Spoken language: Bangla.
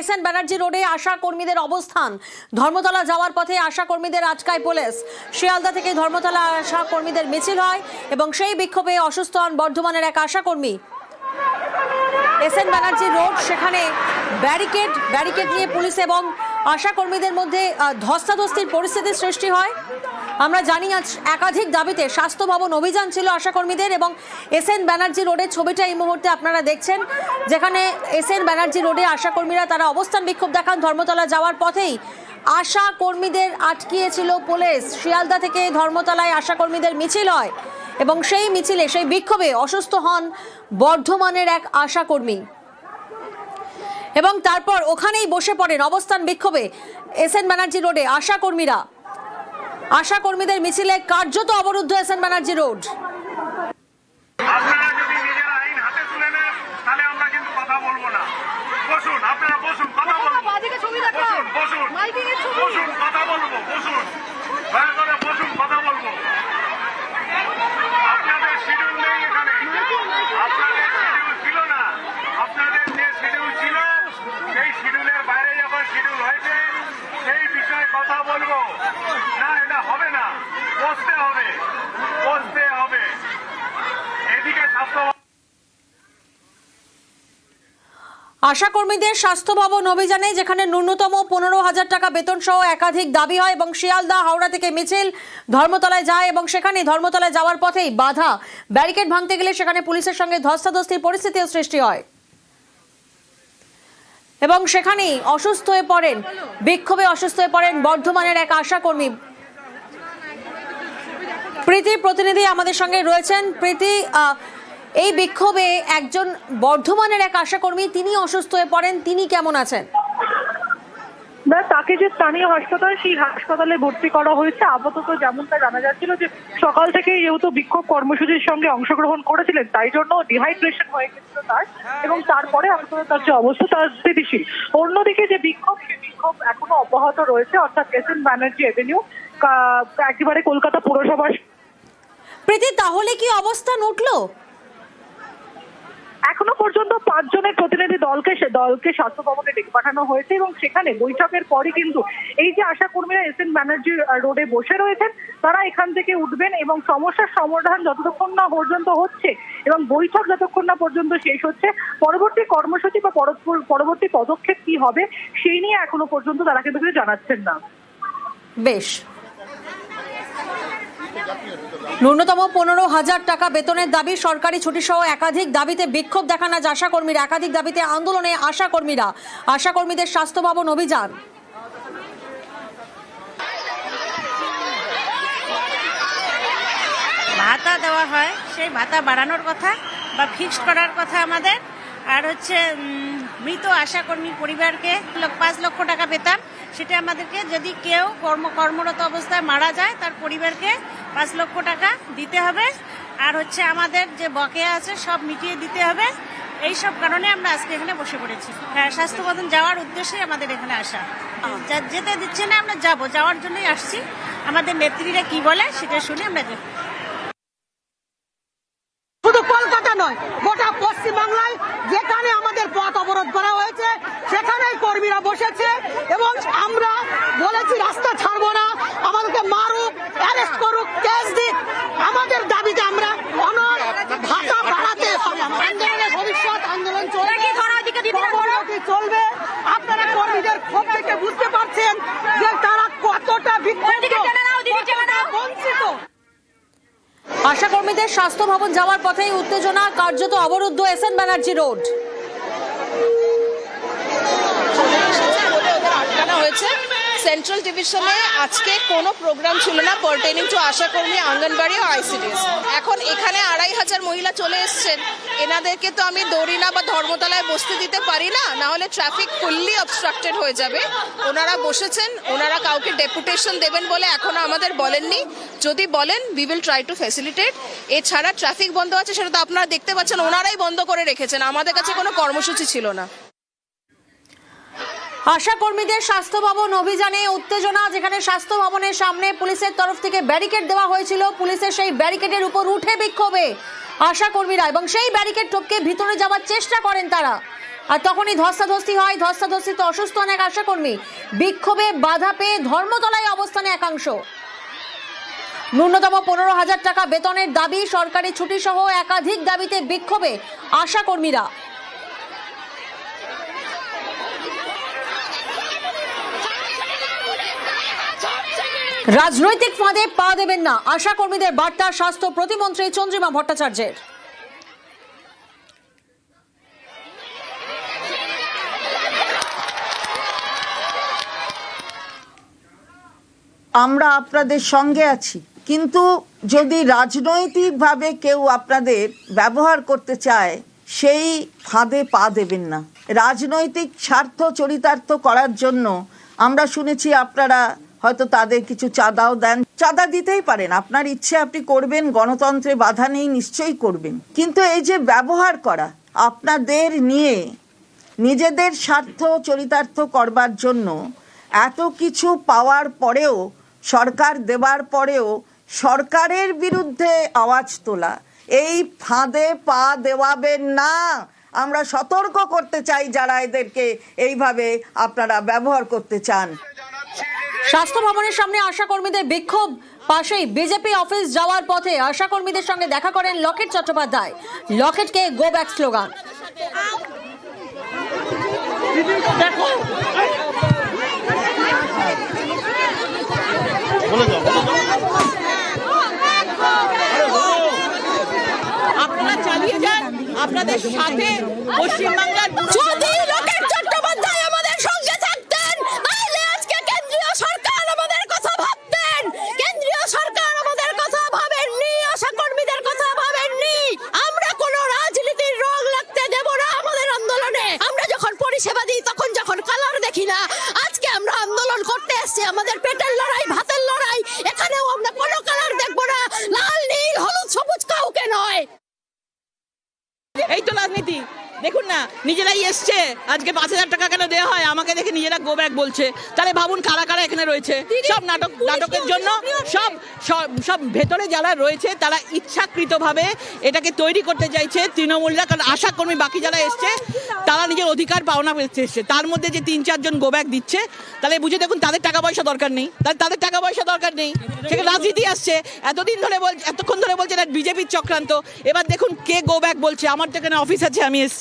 এসএন ব্যানার্জি রোডে আশা কর্মীদের অবস্থান। ধর্মতলা যাওয়ার পথে আশা কর্মীদের আটকায় পুলিশ। শিয়ালদা থেকে ধর্মতলা আশা কর্মীদের মিছিল হয় এবং সেই বিক্ষোভে অসুস্থ হন বর্ধমানের এক আশা কর্মী। এসএন ব্যানার্জি রোড, সেখানে ব্যারিকেড নিয়ে পুলিশ এবং আশা কর্মীদের মধ্যে ধস্তাধস্তির পরিস্থিতির সৃষ্টি হয়। আমরা জানি আজ একাধিক দাবিতে স্বাস্থ্য ভবন অভিযান ছিল আশা কর্মীদের এবং এসএন ব্যানার্জি রোডের ছবিটা এই মুহূর্তে আপনারা দেখছেন, যেখানে এসএন ব্যানার্জি রোডে আশা কর্মীরা তারা অবস্থান বিক্ষোভ দেখান। ধর্মতলা যাওয়ার পথেই আশা কর্মীদের আটকিয়েছিল পুলিশ। শিয়ালদা থেকে ধর্মতলায় আশা কর্মীদের মিছিল হয় এবং সেই মিছিলে সেই বিক্ষোভে অসুস্থ হন বর্ধমানের এক আশা কর্মী এবং তারপর ওখানেই বসে পড়েন অবস্থান বিক্ষোভে এসএন ব্যানার্জি রোডে আশা কর্মীরা। আশা কর্মীদের মিছিলে কার্যত অবরুদ্ধ এসএন ব্যানার্জি রোড। আপনারা যদি নিজের আইন হাতে তুলে নেন তাহলে আমরা কিন্তু কথা বলবো না। বসুন, আপনারা বসুন, কথা বলবো। বসুন, কথা বলবো। বসুন, দয়া করে বসুন, কথা বলবো। আপনাদের শিডিউল নেই এখানে, আপনাদের শিডিউল ছিল না। আপনাদের যে শিডিউল ছিল সেই শিডিউলের বাইরে যখন শিডিউল হয়েছে সেই বিষয়ে কথা বলবো না। এটা হবে না, বসতে হবে, বসতে হবে। এদিকে স্বাস্থ্য আশা কর্মীদের স্বাস্থ্য ভবন অভিযানে যেখানে ন্যূনতম 15,000 টাকা বেতন সহ একাধিক দাবি হয় এবং শিয়ালদা হাওড়া থেকে মিছিল ধর্মতলায় যায় এবং সেখানে ধর্মতলায় যাওয়ার পথেই বাধা। ব্যারিকেড ভাঙতে গেলে সেখানে পুলিশের সঙ্গে ধস্তাধস্তির পরিস্থিতিও সৃষ্টি হয় এবং সেখানেই অসুস্থ হয়ে পড়েন, বিক্ষোভে অসুস্থ হয়ে পড়েন বর্ধমানের এক আশা কর্মী। প্রীতি প্রতিনিধি আমাদের সঙ্গে রয়েছেন। প্রীতি, এই বিক্ষোভে একজন বর্ধমানের এক আশাকর্মী তিনি অসুস্থ হয়ে পড়েন, তিনি কেমন আছেন? তাকে যে স্থানীয় হাসপাতাল, সেই হাসপাতালে ভর্তি করা হয়েছে। আপাতত যেমনটা জানা যাচ্ছিল যে সকাল থেকে যেহেতু বিক্ষোভ কর্মসূচির সঙ্গে অংশগ্রহণ করেছিলেন তাই জন্য ডিহাইড্রেশন হয়ে গেছিল তার, এবং তারপরে আপাতত তার যে অবস্থা তার স্থিতিশীল। অন্যদিকে যে বিক্ষোভ, সেই বিক্ষোভ এখনো অব্যাহত রয়েছে, অর্থাৎ এসএন ব্যানার্জি এভিনিউ একেবারে কলকাতা পুরসভার। প্রীতি, তাহলে কি অবস্থান উঠলো? এখনো পর্যন্ত 5 জনের প্রতিনিধি দলকে স্বাস্থ্য ভবনে ডেকে পাঠানো হয়েছে এবং সেখানে বৈঠকের পরই কিন্তু এই যে আশা কর্মীরা এসএন ব্যানার্জি রোডে বসে রয়েছেন তারা এখান থেকে উঠবেন এবং সমস্যার সমাধান যতক্ষণ না পর্যন্ত হচ্ছে এবং বৈঠক যতক্ষণ না পর্যন্ত শেষ হচ্ছে, পরবর্তী কর্মসূচি বা পরবর্তী পদক্ষেপ কি হবে সেই নিয়ে এখনো পর্যন্ত তারা কিন্তু কিছু জানাচ্ছেন না। বেশ, ন্যূনতম 15,000 টাকা বেতনের দাবি, সরকারি ছুটি সহ একাধিক দাবিতে বিক্ষোভ দেখান আজ আশা কর্মীরা। একাধিক দাবিতে আন্দোলনে আশা কর্মীরা। আশা কর্মীদের স্বাস্থ্য ভবন অভিযান। ভাতা দেওয়া হয়, সেই ভাতা বাড়ানোর কথা বা ফিক্সড করার কথা আমাদের। আর হচ্ছে মৃত আশাকর্মীর পরিবারকে 5 লক্ষ টাকা পেতাম, সেটা আমাদেরকে যদি কেউ কর্মরত অবস্থায় মারা যায় তার পরিবারকে 5 লক্ষ টাকা দিতে হবে। আর হচ্ছে আমাদের যে বকেয়া আছে সব মিটিয়ে দিতে হবে। এই সব কারণে আমরা আজকে এখানে বসে পড়েছি। হ্যাঁ, স্বাস্থ্য ভবন যাওয়ার উদ্দেশ্যেই আমাদের এখানে আসা। যেতে দিচ্ছে না, আমরা যাওয়ার জন্যই আসছি। আমাদের নেত্রীরা কি বলে সেটা শুনে আমরা যাব। শুধু কলকাতা নয়, গোটা পশ্চিমবাংলায় যেখানে আমাদের পথ অবরোধ করা হয়েছে সেখানেই কর্মীরা বসেছে এবং আমরা বলেছি রাস্তা ছাড়বো না, আমাদেরকে মারুক, অ্যারেস্ট করুক, কেস দিক, আমাদের দাবিতে আমরা অনড়। ভাতা বাড়াতে হবে, আন্দোলনের ভবিষ্যৎ আন্দোলন চলবে। আপনারা কর্মীদের ক্ষোভ থেকে বুঝতে পারছেন যে তারা কতটা বিক্ষুব্ধ, বঞ্চিত। আশা কর্মীদের স্বাস্থ্য ভবন যাওয়ার পথেই উত্তেজনা, কার্যত অবরুদ্ধ এসএন ব্যানার্জি রোড। হয়েছে সেন্ট্রাল ডিভিশনে আজকে কোনো প্রোগ্রাম ছিল না পারটেনিং টু আশাকর্মী, আঙ্গনবাড়ি ও আইসিডিএস। এখন এখানে 2,500 মহিলা চলে এসছেন, এনাদেরকে তো আমি দড়িনা বা ধর্মতলায় বসতে দিতে পারি না, না হলে ট্রাফিক ফুললি অবস্ট্রাক্টেড হয়ে যাবে। ওনারা বসেছেন, ওনারা কাউকে ডেপুটেশন দেবেন বলে এখনো আমাদের বলেননি। যদি বলেন we will try to facilitate. এছাড়া ট্রাফিক বন্ধ আছে সেটা তো আপনারা দেখতে পাচ্ছেন, ওনারাই বন্ধ করে রেখেছেন, আমাদের কাছে কোনো কর্মসূচি ছিল না। আশা কর্মীদের স্বাস্থ্য ভবন অভিযানে উত্তেজনা, যেখানে স্বাস্থ্য ভবনের সামনে পুলিশের তরফ থেকে ব্যারিকেড দেওয়া হয়েছিল। পুলিশের সেই ব্যারিকেডের উপর উঠে বিক্ষোভে আশা কর্মীরা এবং সেই ব্যারিকেড টপকে ভিতরে যাওয়ার চেষ্টা করেন তারা। আর তখনই ধস্তাধস্তি হয়। ধস্তাধস্তিতে অসুস্থ অনেক আশাকর্মী। বিক্ষোভে বাধা পেয়ে ধর্মতলায় অবস্থানে একাংশ। ন্যূনতম 15,000 টাকা বেতনের দাবি, সরকারি ছুটি সহ একাধিক দাবিতে বিক্ষোভে আশাকর্মীরা। রাজনৈতিক ফাঁদে পা দেবেন না, আশাকর্মীদের বার্তা স্বাস্থ্য প্রতিমন্ত্রী চন্দ্রিমা ভট্টাচার্যের। আমরা আপনাদের সঙ্গে আছি, কিন্তু যদি রাজনৈতিকভাবে কেউ আপনাদের ব্যবহার করতে চায় সেই ফাঁদে পা দেবেন না। রাজনৈতিক স্বার্থ চরিতার্থ করার জন্য আমরা শুনেছি আপনারা হয়তো তাদের কিছু চাঁদাও দেন। চাঁদা দিতেই পারেন, আপনার ইচ্ছে আপনি করবেন, গণতন্ত্রে বাধা নেই, নিশ্চয়ই করবেন। কিন্তু এই যে ব্যবহার করা আপনাদের নিয়ে নিজেদের স্বার্থ চরিতার্থ করবার জন্য, এত কিছু পাওয়ার পরেও, সরকার দেবার পরেও সরকারের বিরুদ্ধে আওয়াজ তোলা, এই ফাঁদে পা দেওয়াবেন না। আমরা সতর্ক করতে চাই যারা এদেরকে এইভাবে আপনারা ব্যবহার করতে চান। স্বাস্থ্য ভবনের সামনে আশাকর্মীদের বিক্ষোভ, পাশেই বিজেপি অফিস যাওয়ার পথে আশাকর্মীদের সঙ্গে দেখা করেন লকেট চট্টোপাধ্যায়। লকেটকে গো ব্যাক স্লোগান। আপনারা চালিয়ে যান, আপনাদের সাথে পশ্চিমবাংলার যদি লকেট চট্টোপাধ্যায় আমাদের সঙ্গে থাকতেন তাহলে আজকে কেন্দ্রীয় সরকার আমাদের কথা ভাবতেন। কেন্দ্রীয় সরকার আমাদের কথা ভাবেননি, আশাকর্মীদের কথা ভাবেননি। আমরা কোনো রাজনীতির রং লাগতে দেব না আমাদের আন্দোলনে। আমরা যখন পরিষেবা দিই তখন যখন কালার দেখি না। আজকে আমরা আন্দোলন করতে এসেছি, আমাদের পেটের লড়াই, ভাতের লড়াই। এখানেও আমরা কোনো কালার দেখবো না, লাল নীল হলুদ সবুজ কাউকে নয়। এই তো রাজনীতি। দেখুন না, নিজেরাই এসছে, আজকে 5,000 টাকা কেন দেওয়া হয় আমাকে দেখে নিজেরা গো ব্যাক বলছে। তাহলে ভাবুন কারা কারা এখানে রয়েছে। সব নাটকের জন্য সব ভেতরে যারা রয়েছে তারা ইচ্ছাকৃতভাবে এটাকে তৈরি করতে চাইছে তৃণমূলরা। কারণ আশাকর্মী বাকি যারা এসছে তারা নিজের অধিকার পাওনা পেতে এসছে, তার মধ্যে যে 3-4 জন গো ব্যাক দিচ্ছে, তাহলে বুঝে দেখুন তাদের টাকা পয়সা দরকার নেই। তাদের টাকা পয়সা দরকার নেই, সেখানে রাজনীতি আসছে। এতক্ষণ ধরে বলছে এটা বিজেপির চক্রান্ত। এবার দেখুন কে গো ব্যাক বলছে। আমার তো এখানে অফিস আছে, আমি এসছি।